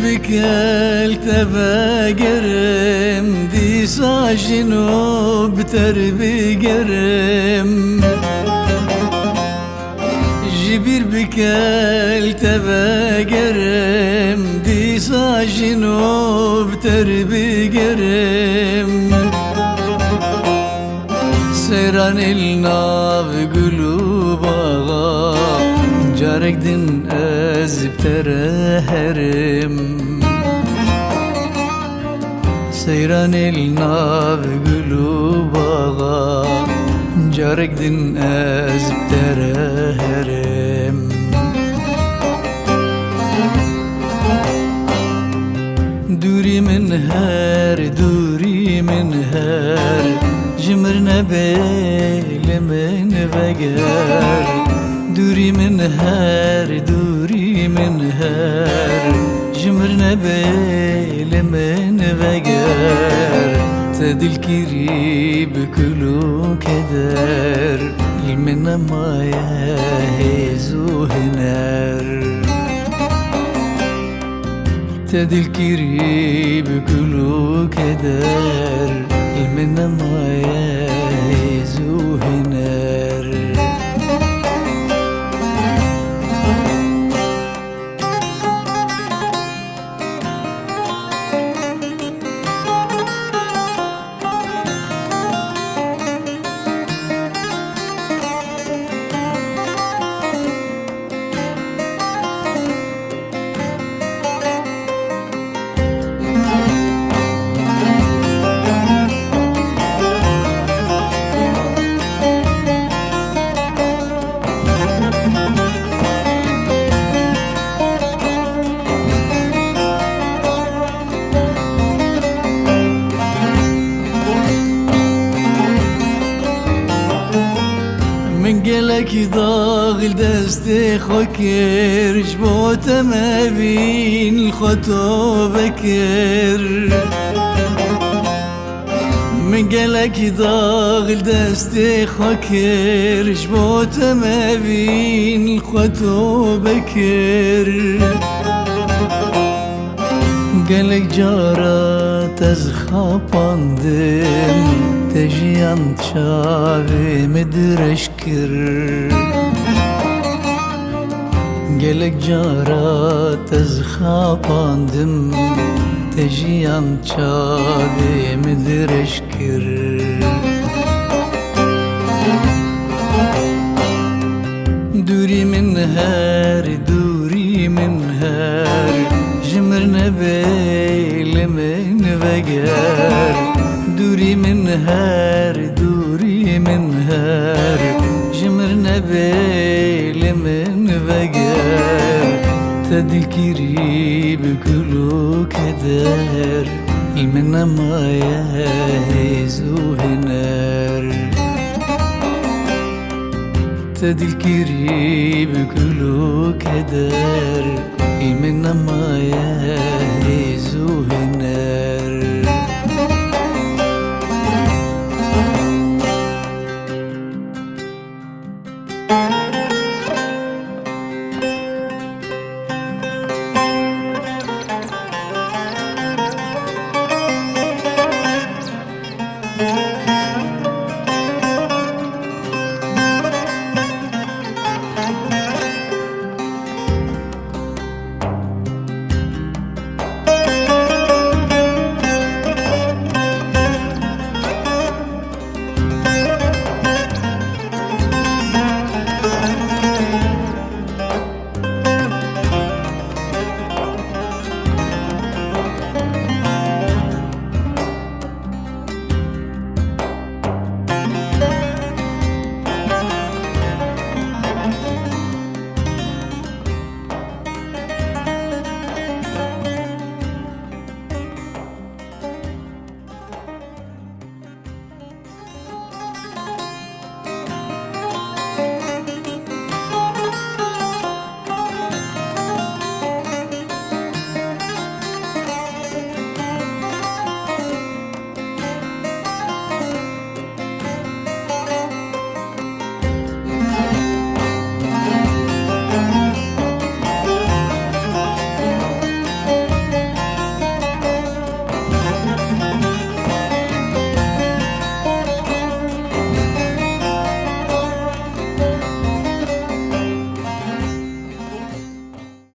بكل تبقرم دي ساجنو بتربي قرم جبير بكل تبقرم دي ساجنو بتربي قرم سيران الناف قلوبها جارك دن أزب ترهرم سيران الناف قلوبها جارك دن أزب ترهرم دوري من هار دوري من هار جمرنا بيل من بقر دوري من هار دوري من هار جمرنا بيل من بقر تدل كريب كلو كدر المنا ما يهزو هنار تدل كريب كلو كدر المنا ما يهزو هنار من قلك ضاغل دستي خوكر جبوت ما بين الخطو بكر من قلك ضاغل دستي خوكر جبوت ما بين الخطو بكر قلك جارة تزخاباندم تجيان تشافي مدرشكر قلك جارة تزخاباندم تجيان تشافي مدرشكر دوري من هار دوري من هار جمرنا بيل من بقر دوري من هار دوري من هار جمرنا بيل من بقر تدل كريب كلو كدر المنا ما يهزو هنار تدل كريب كلو كدر المنا ما يهزو